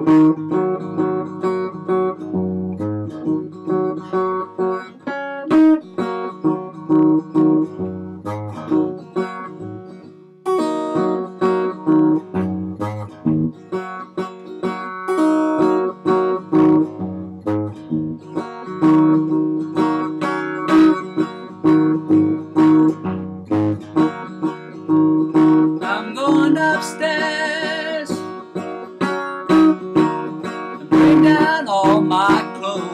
I'm going upstairs and bring down all my clothes.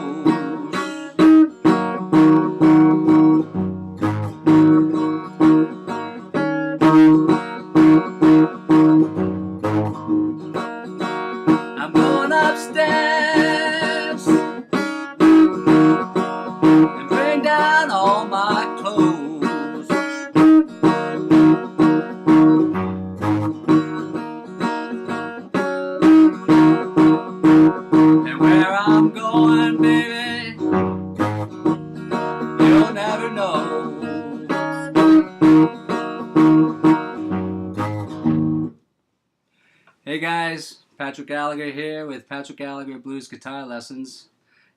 I'm going upstairs and bring down all my clothes. And where I'm going, baby, you'll never know. Hey guys, Patrick Gallagher here with Patrick Gallagher Blues Guitar Lessons.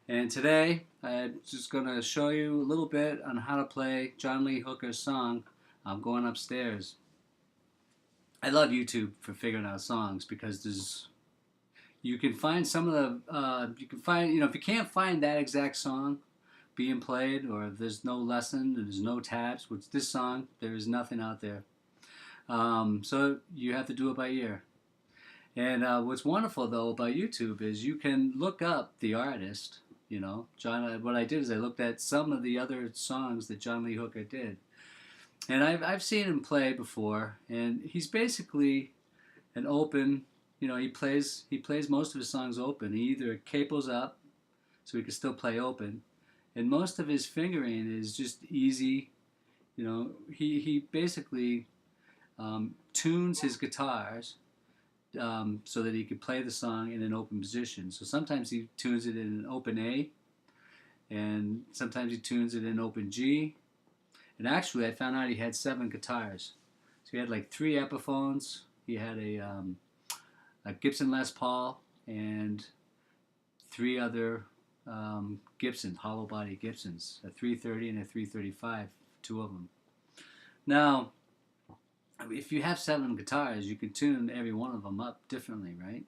And today I'm just going to show you a little bit on how to play John Lee Hooker's song, I'm Going Upstairs. I love YouTube for figuring out songs because you can find some of the, if you can't find that exact song being played, or if there's no lesson, there's no tabs, which this song, there is nothing out there. So you have to do it by ear. And what's wonderful though about YouTube is you can look up the artist. You know, what I did is I looked at some of the other songs that John Lee Hooker did, and I've seen him play before, and he's basically an open. You know, he plays most of his songs open. He either capos up, so he can still play open, and most of his fingering is just easy. You know, he basically tunes his guitars so that he could play the song in an open position. So sometimes he tunes it in an open A, and sometimes he tunes it in open G. And actually I found out he had 7 guitars. So he had like 3 Epiphones, he had a Gibson Les Paul, and 3 other Gibson, hollow body Gibsons, a 330 and a 335, 2 of them. Now, if you have 7 guitars, you can tune every one of them up differently, right?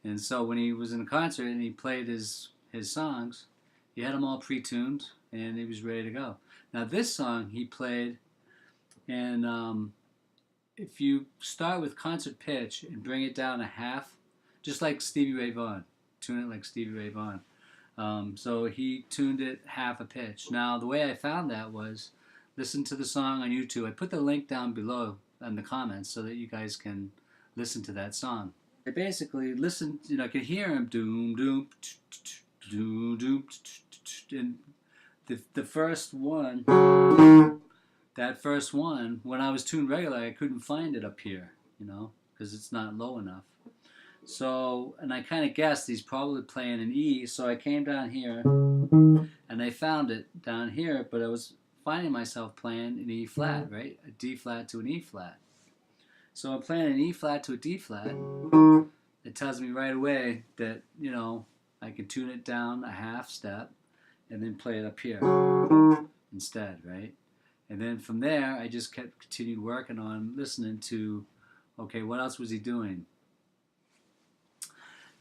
And so when he was in a concert and he played his songs, he had them all pre-tuned and he was ready to go. Now this song he played, and if you start with concert pitch and bring it down a half, just like Stevie Ray Vaughan, tune it like Stevie Ray Vaughan. So he tuned it half a pitch. Now the way I found that was, listen to the song on YouTube. I put the link down below in the comments so that you guys can listen to that song. I basically listened, you know, I could hear him doom doom doom doom, and the first one, that first one, when I was tuned regular, I couldn't find it up here, you know, because it's not low enough. So, and I kind of guessed he's probably playing an E, so I came down here and I found it down here, but I was finding myself playing an E flat, right? A D flat to an E flat. So I'm playing an E flat to a D flat. It tells me right away that, you know, I can tune it down a half step and then play it up here instead, right? And then from there, I just continued working on listening to, okay, what else was he doing?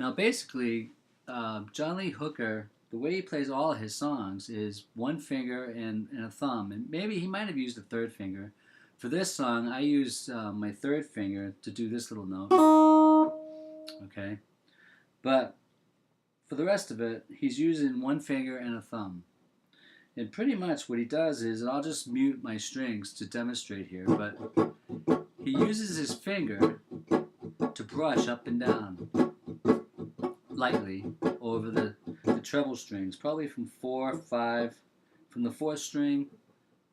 Now basically, John Lee Hooker, the way he plays all of his songs is 1 finger and a thumb, and maybe he might have used a 3rd finger. For this song, I used my 3rd finger to do this little note, okay? But for the rest of it, he's using 1 finger and a thumb. And pretty much what he does is, and I'll just mute my strings to demonstrate here, but he uses his finger to brush up and down lightly over the treble strings, probably from 4, 5, from the 4th string,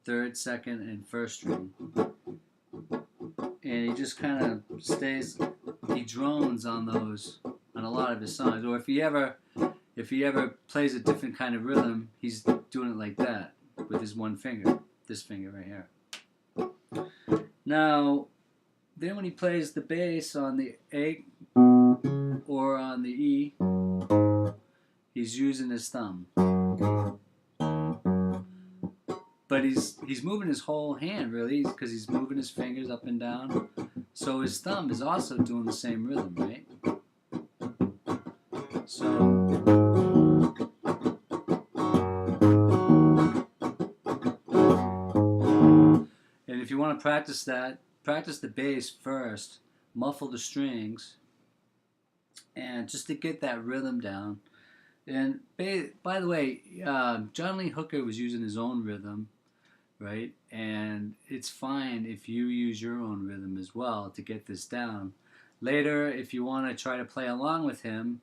3rd, 2nd, and 1st string. And he just kind of stays, he drones on those, on a lot of his songs. Or if he ever plays a different kind of rhythm, he's doing it like that with his 1 finger, this finger right here. Now, then when he plays the bass on the A or on the he's using his thumb. But he's moving his whole hand, really, because he's moving his fingers up and down. So his thumb is also doing the same rhythm, right? So, and if you want to practice that, practice the bass first, muffle the strings, and just to get that rhythm down. And by the way, John Lee Hooker was using his own rhythm, right? And it's fine if you use your own rhythm as well to get this down. Later, if you want to try to play along with him,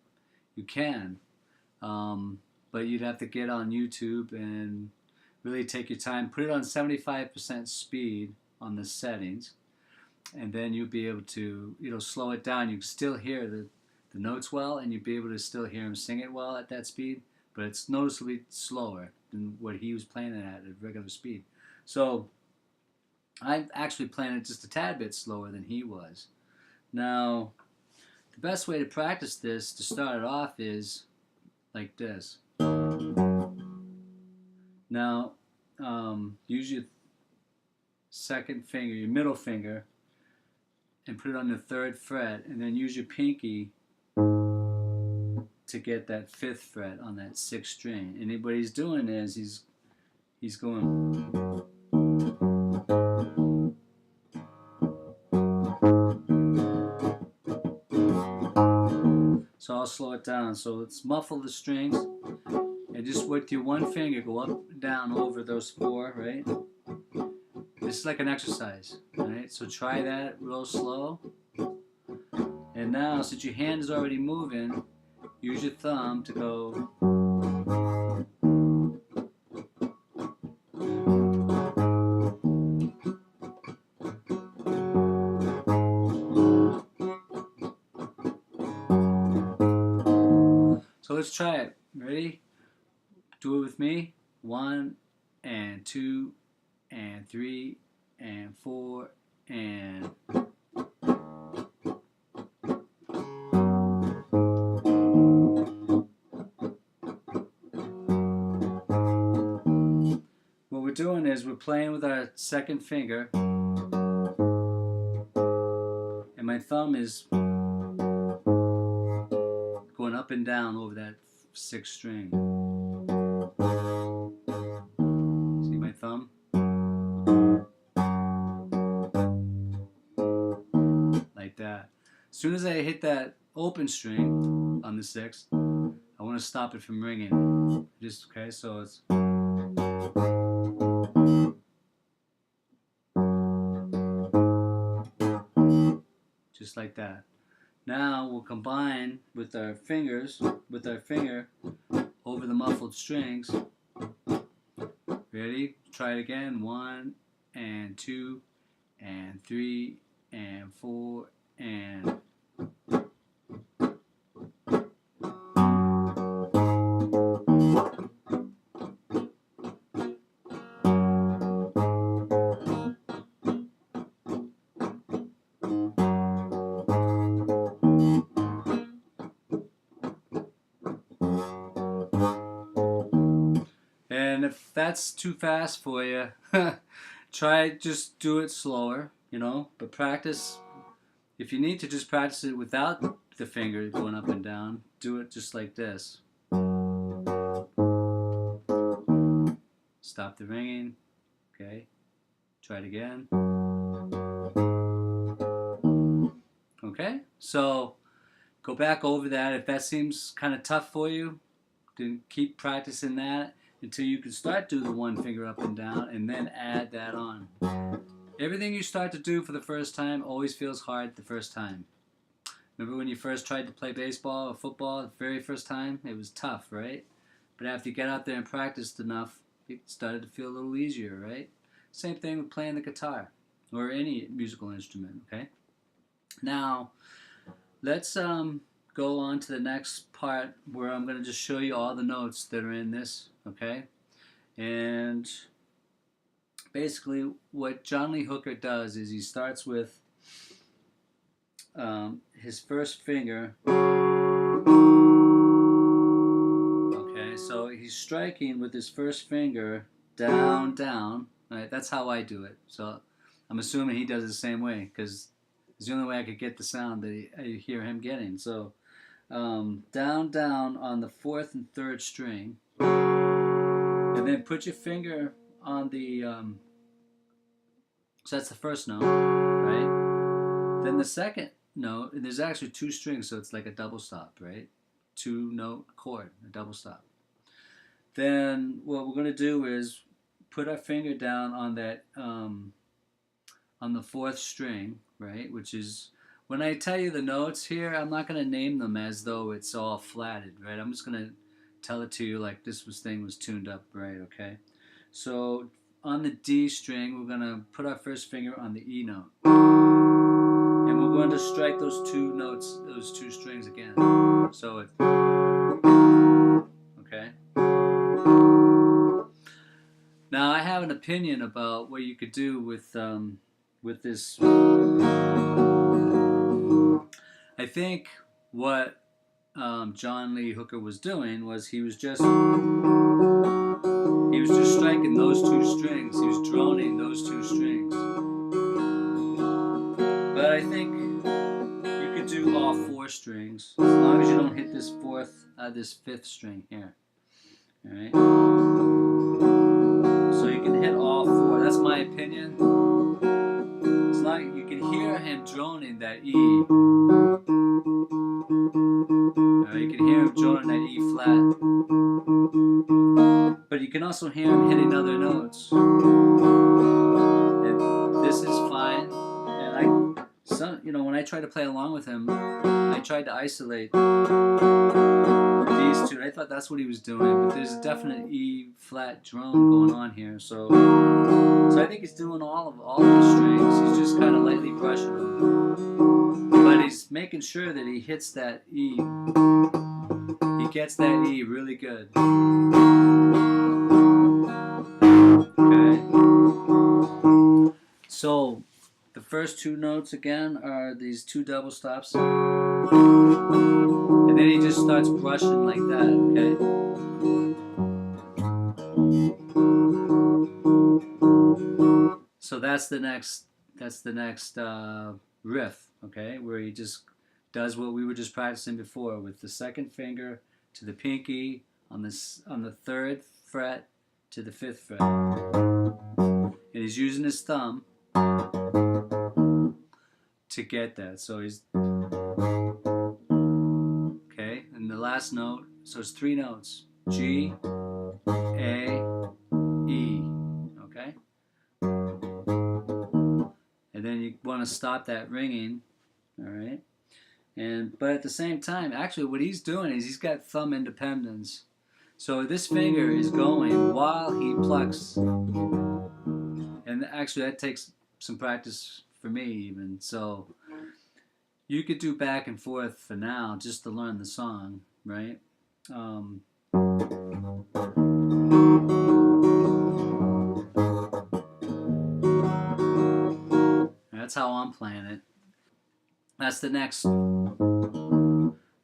you can. But you'd have to get on YouTube and really take your time. Put it on 75% speed on the settings, and then you'll be able to, slow it down. You can still hear the notes well, and you'll be able to still hear him sing it well at that speed, but it's noticeably slower than what he was playing it at regular speed. So I'm actually playing it just a tad bit slower than he was. Now, the best way to practice this to start it off is like this. Now, use your second finger, your middle finger, and put it on the 3rd fret, and then use your pinky to get that 5th fret on that 6th string. And what he's doing is he's going. So I'll slow it down. So let's muffle the strings, and just with your one finger go up and down over those 4, right? This is like an exercise, right? So try that real slow. And now, since your hand is already moving, use your thumb to go. So let's try it. Ready? Do it with me. 1 and 2 and 3 and 4 and. What we're doing is we're playing with our second finger, and my thumb is going up and down over that 6th string. See my thumb? Like that. As soon as I hit that open string on the 6th, I want to stop it from ringing. Okay, so it's. Just like that. Now we'll combine with our fingers, with our finger over the muffled strings. Ready? Try it again. 1 and 2 and 3 and 4 and. And if that's too fast for you, just do it slower, but practice. If you need to just practice it without the finger going up and down, do it just like this. Stop the ringing. Okay. Try it again. Okay. So go back over that. If that seems kind of tough for you, then keep practicing that until you can start doing the one finger up and down, and then add that on. Everything you start to do for the first time always feels hard the first time. Remember when you first tried to play baseball or football the very first time? It was tough, right? But after you get out there and practiced enough, it started to feel a little easier, right? Same thing with playing the guitar or any musical instrument, okay? Now, let's go on to the next part where I'm going to just show you all the notes that are in this, okay? And basically what John Lee Hooker does is he starts with his first finger, he's striking with his first finger down, down. Right? That's how I do it. So I'm assuming he does it the same way because it's the only way I could get the sound that I hear him getting. So down, down on the 4th and 3rd string, and then put your finger on the. So that's the first note, right? Then the second note, and there's actually 2 strings, so it's like a double stop, right? 2-note chord, a double stop. Then what we're going to do is put our finger down on that on the 4th string, right? Which is, when I tell you the notes here, I'm not going to name them as though it's all flatted, right? I'm just going to tell it to you like this thing was tuned up, right? Okay. So on the D string, we're going to put our first finger on the E note, and we're going to strike those 2 notes, those 2 strings again. So it's okay. Now I have an opinion about what you could do with this. I think what John Lee Hooker was doing was he was just striking those 2 strings. He was droning those 2 strings. But I think you could do all 4 strings as long as you don't hit this 5th string here. All right. So you can hit all 4. That's my opinion. It's like you can hear him droning that E. You can hear him droning that E flat. But you can also hear him hitting other notes. And this is fine. And when I try to play along with him, I tried to isolate these 2. I thought that's what he was doing, but there's a definite E flat drone going on here. So I think he's doing all of the strings. He's just kind of lightly brushing them, but he's making sure that he hits that E. He gets that E really good. Okay. So the first 2 notes again are these 2 double stops, and then he just starts brushing like that. Okay. So that's the next riff, okay, where he just does what we were just practicing before with the 2nd finger to the pinky on the 3rd fret to the 5th fret, and he's using his thumb to get that. So he's okay, and the last note. So it's 3 notes: G, A, E. Okay. And then you want to stop that ringing, all right? But at the same time, actually what he's doing is he's got thumb independence. So this finger is going while he plucks. And actually that takes some practice for me even. So you could do back and forth for now just to learn the song, right? That's how I'm playing it. That's the next.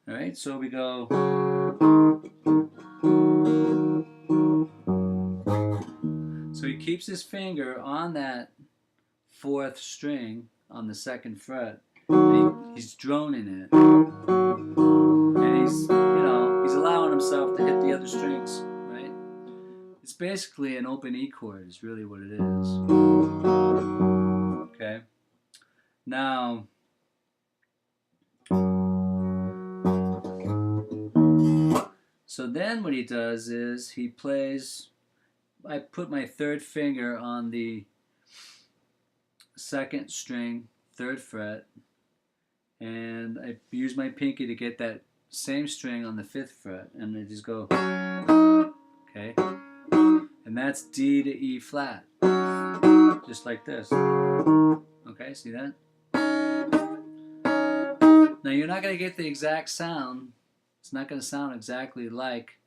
Alright, so we go. So he keeps his finger on that 4th string on the 2nd fret. And he's droning it. And he's allowing himself to hit the other strings, right? It's basically an open E chord is really what it is. Okay. Now, so then what he does is he plays, I put my 3rd finger on the 2nd string, 3rd fret, and I use my pinky to get that same string on the 5th fret, and I just go, okay, and that's D to E flat, just like this. Okay, see that? Now you're not going to get the exact sound. It's not going to sound exactly like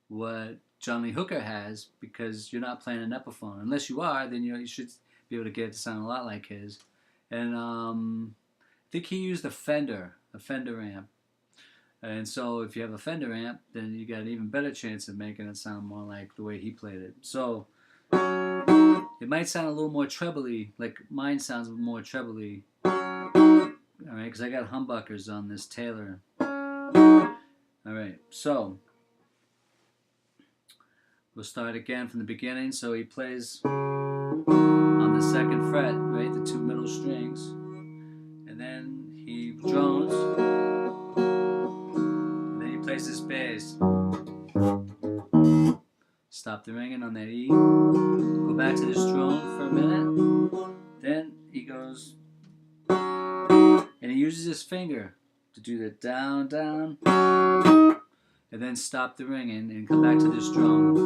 what John Lee Hooker has because you're not playing an Epiphone. Unless you are, then you should be able to get it to sound a lot like his. And I think he used a Fender amp. And so if you have a Fender amp, then you got an even better chance of making it sound more like the way he played it. So it might sound a little more trebly, like mine sounds more trebly. Alright, because I got humbuckers on this Taylor. Alright, so we'll start again from the beginning. So he plays on the 2nd fret, right, the 2 middle strings, and then he drones, and then he plays this bass. Stop the ringing on that E, go back to this drone for a minute, then he goes, and he uses his finger to do the down, down, and then stop the ringing and come back to this drone.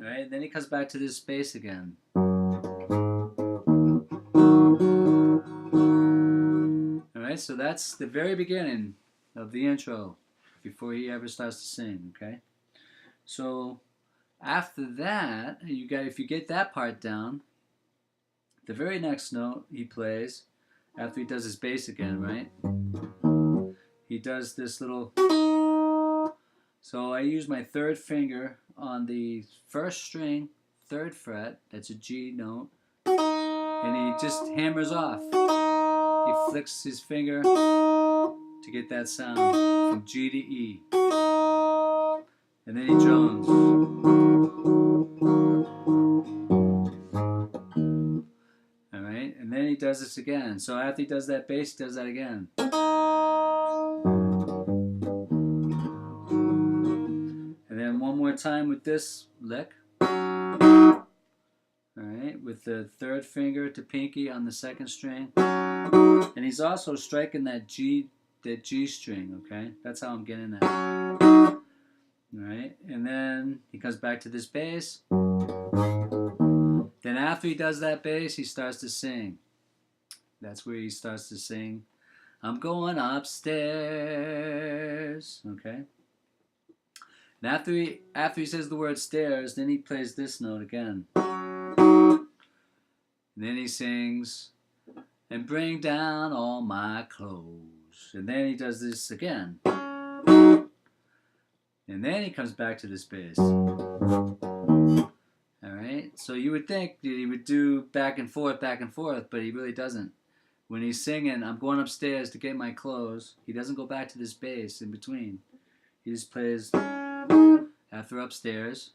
Alright, then he comes back to this bass again. Alright, so that's the very beginning of the intro before he ever starts to sing, okay? So after that, if you get that part down, the very next note he plays, after he does his bass again, right? He does this little... So I use my 3rd finger on the 1st string, 3rd fret, that's a G note, and he just hammers off. He flicks his finger to get that sound from G to E. And then he drones. Alright, and then he does this again. So after he does that bass, he does that again. And then one more time with this lick. Alright, with the 3rd finger to pinky on the 2nd string. And he's also striking that G string, okay? That's how I'm getting that. Alright, and then he comes back to this bass. Then after he does that bass, he starts to sing. That's where he starts to sing, I'm going upstairs, okay? And after he says the word stairs, then he plays this note again. And then he sings, and bring down all my clothes. And then he does this again. And then he comes back to this bass. Alright, so you would think that he would do back and forth, but he really doesn't. When he's singing, I'm going upstairs to get my clothes, he doesn't go back to this bass in between. He just plays after upstairs.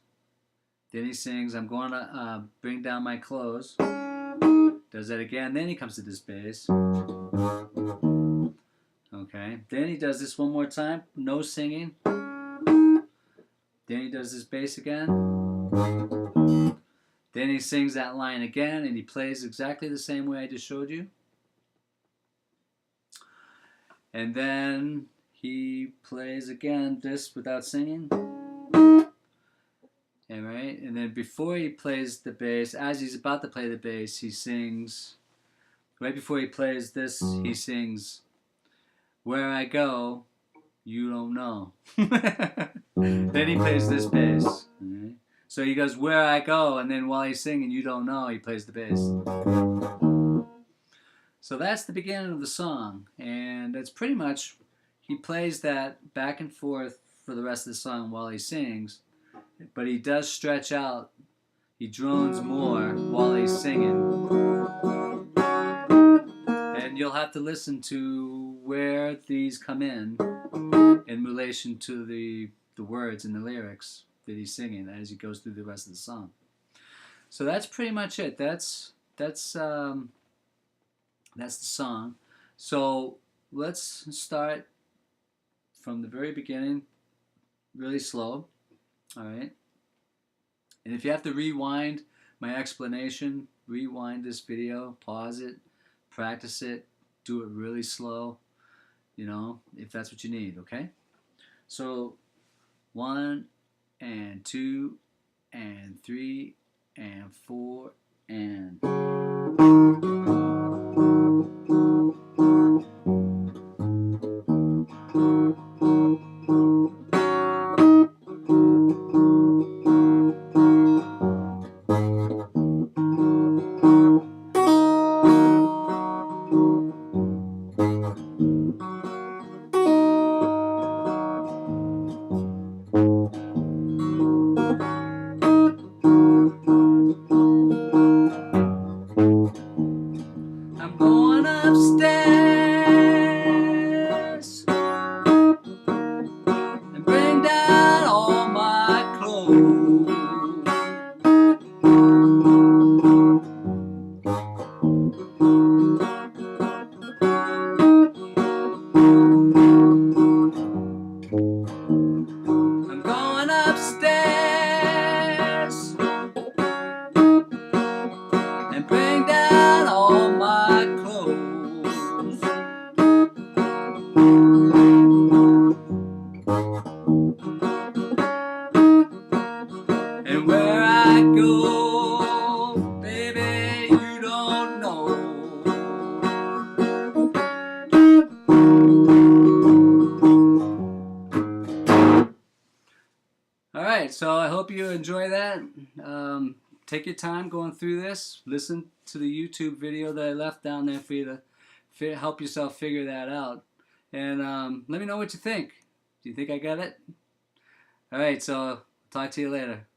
Then he sings, I'm going to bring down my clothes. Does that again. Then he comes to this bass. Okay. Then he does this one more time. No singing. Then he does this bass again. Then he sings that line again, and he plays exactly the same way I just showed you. And then he plays again this without singing. Alright, and then before he plays the bass, as he's about to play the bass, he sings, right before he plays this, he sings, where I go, you don't know. Then he plays this bass. Right? So he goes, where I go, and then while he's singing, you don't know, he plays the bass. So that's the beginning of the song, and that's pretty much, he plays that back and forth for the rest of the song while he sings. But he does stretch out. He drones more while he's singing. And you'll have to listen to where these come in relation to the words and the lyrics that he's singing as he goes through the rest of the song. So that's pretty much it. That's the song. So let's start from the very beginning, really slow. All right, and if you have to rewind my explanation, rewind this video, pause it, practice it, do it really slow, you know, if that's what you need, okay? So 1 and 2 and 3 and 4 and... Alright, so I hope you enjoy that. Take your time going through this. Listen to the YouTube video that I left down there for you to help yourself figure that out. And let me know what you think. Do you think I got it? Alright, so talk to you later.